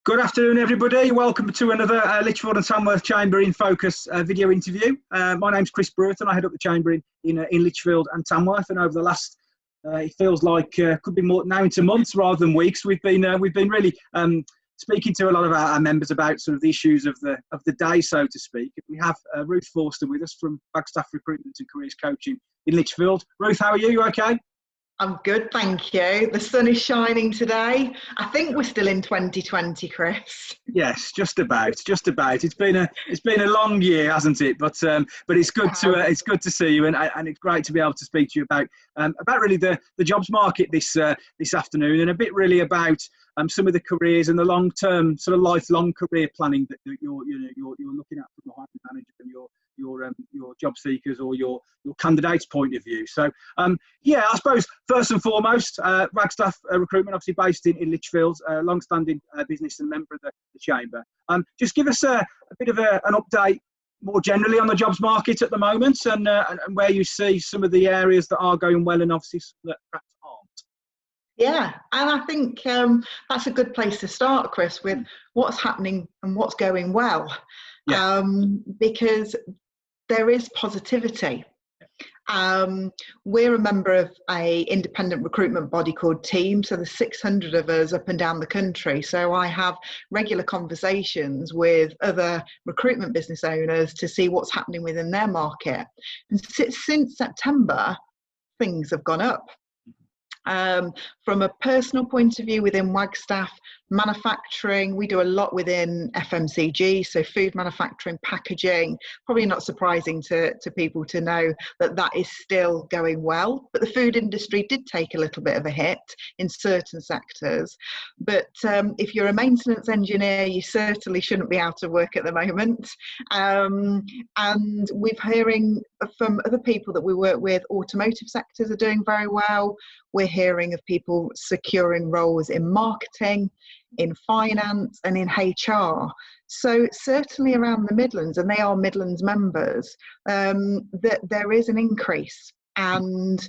Good afternoon, everybody. Welcome to another Lichfield and Tamworth Chamber in Focus video interview. My name's Chris Brewerton. I head up the chamber in Lichfield and Tamworth, and over the last, it feels like could be more now into months rather than weeks. We've been really speaking to a lot of our members about sort of the issues of the day, so to speak. We have Ruth Forster with us from Wagstaff Recruitment and Careers Coaching in Lichfield. Ruth, how are you? You okay? I'm good, thank you. The sun is shining today. I think we're still in 2020, Chris. Yes, just about. It's been a long year, hasn't it? But it's good to see you, and it's great to be able to speak to you about really the jobs market this afternoon, and a bit really about some of the careers and the long-term sort of lifelong career planning that you're looking at from a hiring manager and your job seekers or your candidates' point of view. So I suppose first and foremost, Wagstaff Recruitment, obviously based in Lichfield, long-standing business and member of the chamber. Just give us a bit of an update more generally on the jobs market at the moment, and where you see some of the areas that are going well and obviously some that perhaps aren't. Yeah, and I think that's a good place to start, Chris, with what's happening and what's going well. Yeah. Because there is positivity. We're a member of a independent recruitment body called Team, so there's 600 of us up and down the country. So I have regular conversations with other recruitment business owners to see what's happening within their market. And since September, things have gone up. From a personal point of view, within Wagstaff, manufacturing, we do a lot within FMCG, so food manufacturing, packaging. Probably not surprising to people to know that is still going well. But the food industry did take a little bit of a hit in certain sectors. But if you're a maintenance engineer, you certainly shouldn't be out of work at the moment. And we're hearing from other people that we work with, automotive sectors are doing very well. We're hearing of people securing roles in marketing, in finance and in HR. So certainly around the Midlands, and they are Midlands members, that there is an increase, and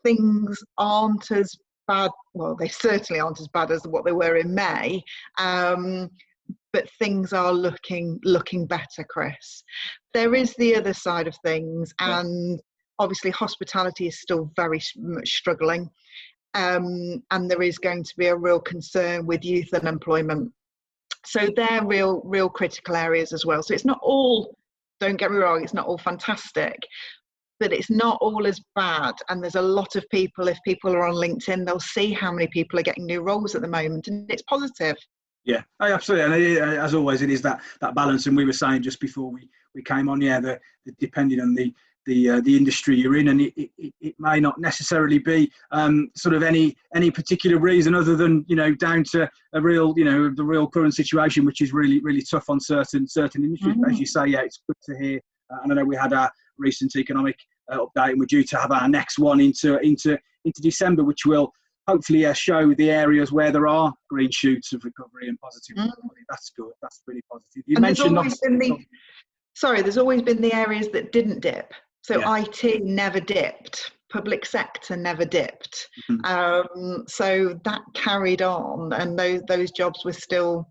things aren't as bad. Well, they certainly aren't as bad as what they were in May, but things are looking better, Chris. There is the other side of things, and obviously hospitality is still very much struggling. And there is going to be a real concern with youth unemployment. So they're real critical areas as well. So it's not all, don't get me wrong, it's not all fantastic, but it's not all as bad. And there's a lot of people, if people are on LinkedIn, they'll see how many people are getting new roles at the moment, and it's positive. Yeah, absolutely. And as always, it is that balance. And we were saying just before we came on, the depending on the industry you're in, and it may not necessarily be sort of any particular reason other than down to a real the real current situation, which is really tough on certain industries. But as you say, it's good to hear. And I know we had our recent economic update, and we're due to have our next one into December, which will hopefully show the areas where there are green shoots of recovery and positive recovery. That's good. That's really positive. You mentioned there's always been the areas that didn't dip. So IT never dipped, public sector never dipped. So that carried on, and those jobs were still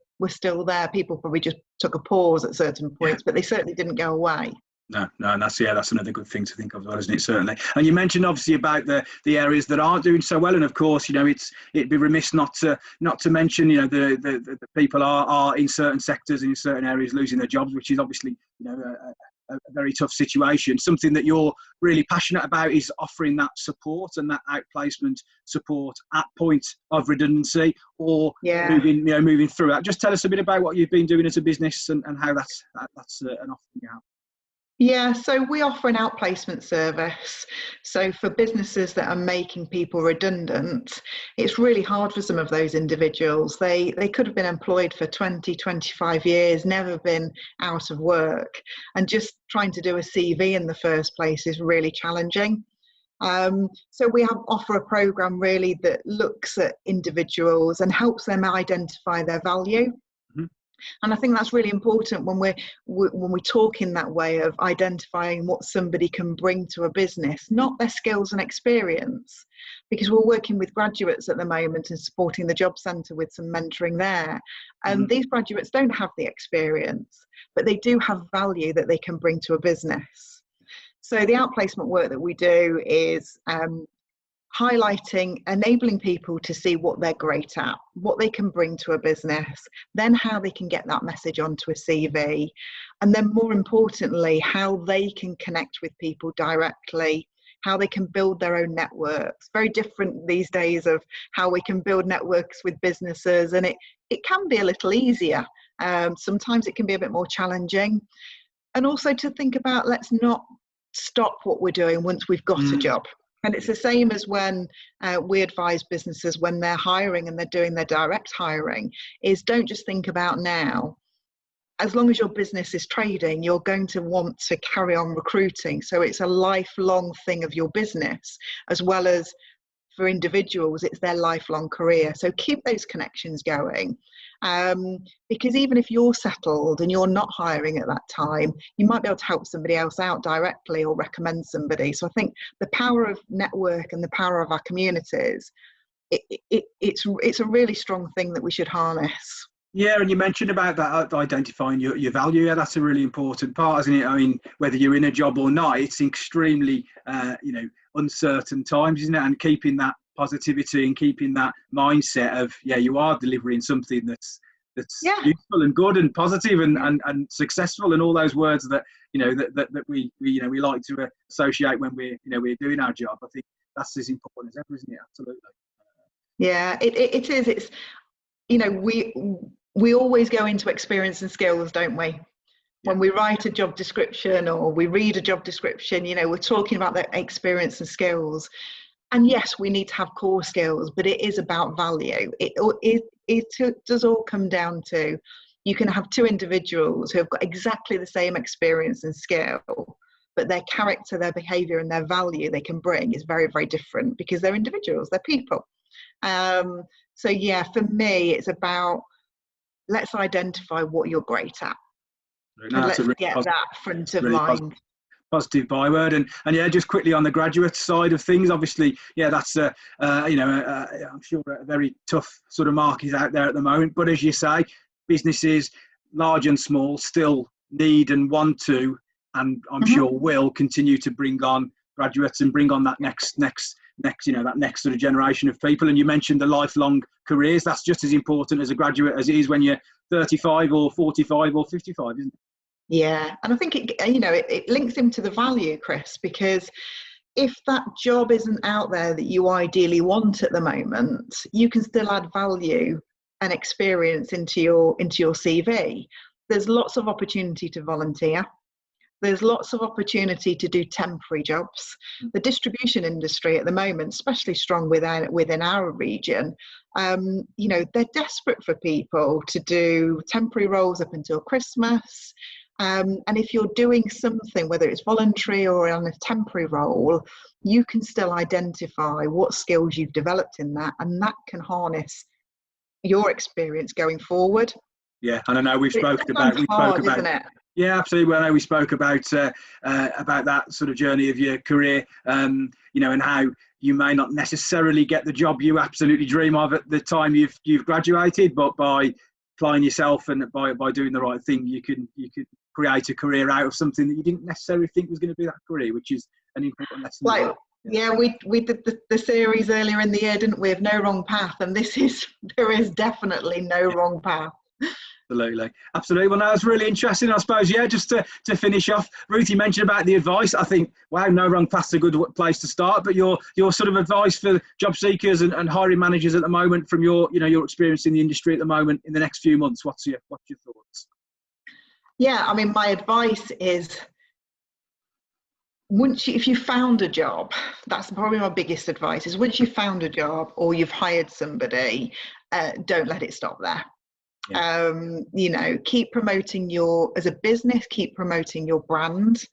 there. People probably just took a pause at certain points, but they certainly didn't go away. No, and that's another good thing to think of, isn't it? Certainly. And you mentioned obviously about the areas that aren't doing so well, and of course, it'd be remiss not to mention, the people are in certain sectors and in certain areas losing their jobs, which is obviously a very tough situation. Something that you're really passionate about is offering that support and that outplacement support at point of redundancy or moving through that. Just tell us a bit about what you've been doing as a business and how that's an offering you have. Yeah, so we offer an outplacement service. So for businesses that are making people redundant, it's really hard for some of those individuals. They could have been employed for 20, 25 years, never been out of work. And just trying to do a CV in the first place is really challenging. So we offer a program really that looks at individuals and helps them identify their value. And I think that's really important when we talk in that way of identifying what somebody can bring to a business, not their skills and experience, because we're working with graduates at the moment and supporting the job centre with some mentoring there. And these graduates don't have the experience, but they do have value that they can bring to a business. So the outplacement work that we do is highlighting, enabling people to see what they're great at, what they can bring to a business, then how they can get that message onto a CV, and then more importantly, how they can connect with people directly, how they can build their own networks. Very different these days of how we can build networks with businesses, and it can be a little easier. Sometimes it can be a bit more challenging. And also to think about, let's not stop what we're doing once we've got a job. And it's the same as when we advise businesses when they're hiring and they're doing their direct hiring, is don't just think about now. As long as your business is trading, you're going to want to carry on recruiting. So it's a lifelong thing of your business, as well as for individuals, it's their lifelong career. So keep those connections going. Because even if you're settled and you're not hiring at that time, you might be able to help somebody else out directly or recommend somebody. So I think the power of network and the power of our communities, it's a really strong thing that we should harness. Yeah, and you mentioned about that, identifying your value. Yeah, that's a really important part, isn't it? I mean, whether you're in a job or not, it's extremely, uncertain times, isn't it? And keeping that positivity and keeping that mindset of, you are delivering something that's useful and good and positive and successful, and all those words that that we like to associate when we're doing our job. I think that's as important as ever, isn't it? Absolutely. Yeah, it is. It's we always go into experience and skills, don't we? When we write a job description or we read a job description, we're talking about the experience and skills. And yes, we need to have core skills, but it is about value. It does all come down to, you can have two individuals who have got exactly the same experience and skill, but their character, their behaviour and their value they can bring is very, very different, because they're individuals, they're people. So yeah, for me, it's about, let's identify what you're great at. And let's get that front of mind. Positive byword. And yeah, just quickly on the graduate side of things, obviously, that's I'm sure a very tough sort of market out there at the moment. But as you say, businesses, large and small, still need and want to, and I'm sure will continue to bring on graduates and bring on that next that next sort of generation of people. And you mentioned the lifelong careers. That's just as important as a graduate as it is when you're 35 or 45 or 55, isn't it? Yeah, and I think it links into the value, Chris, because if that job isn't out there that you ideally want at the moment, you can still add value and experience into your CV. There's lots of opportunity to volunteer. There's lots of opportunity to do temporary jobs. The distribution industry at the moment, especially strong within our region, they're desperate for people to do temporary roles up until Christmas. And if you're doing something, whether it's voluntary or on a temporary role, you can still identify what skills you've developed in that, and that can harness your experience going forward. Yeah, and I know we spoke about, isn't it? Yeah, absolutely. Well, I know we spoke about that sort of journey of your career, and how you may not necessarily get the job you absolutely dream of at the time you've graduated, but by applying yourself and by doing the right thing, you can create a career out of something that you didn't necessarily think was going to be that career, which is an important lesson. We did the series earlier in the year, didn't we, of No Wrong Path, and there is definitely no wrong path. Absolutely. Well, no, it's really interesting, I suppose. Yeah, just to finish off, Ruth, you mentioned about the advice. I think, wow, no wrong path's a good place to start. But your sort of advice for job seekers and hiring managers at the moment, from your experience in the industry at the moment, in the next few months, what's your thoughts? Yeah, I mean, my advice is, if you found a job, that's probably my biggest advice, is once you've found a job or you've hired somebody, don't let it stop there. Yeah. Keep promoting as a business, keep promoting your brand,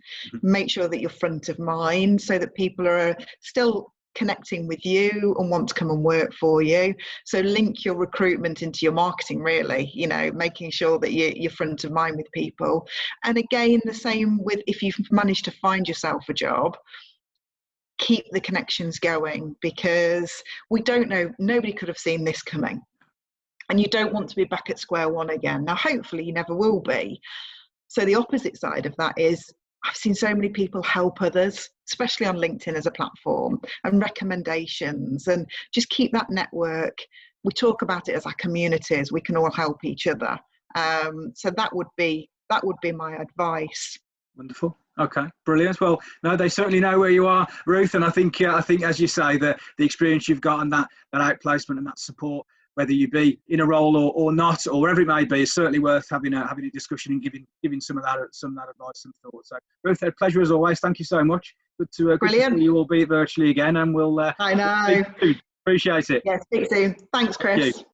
make sure that you're front of mind so that people are still connecting with you and want to come and work for you. So link your recruitment into your marketing, really, you know, making sure that you're front of mind with people. And again, the same with if you've managed to find yourself a job, keep the connections going, because we don't know, nobody could have seen this coming. And you don't want to be back at square one again. Now, hopefully you never will be. So the opposite side of that is, I've seen so many people help others, especially on LinkedIn as a platform, and recommendations, and just keep that network. We talk about it as our communities. We can all help each other. So that would be my advice. Wonderful. Okay, brilliant. Well, no, they certainly know where you are, Ruth, and I think as you say, the experience you've got and that outplacement and that support, whether you be in a role or not, or wherever it may be, is certainly worth having a discussion and giving some of that advice, some thoughts. So, Ruth, a pleasure as always. Thank you so much. Good to see you all be virtually again, and we'll. I know. Appreciate it. Yeah, speak soon. Thanks, Chris. Thank you.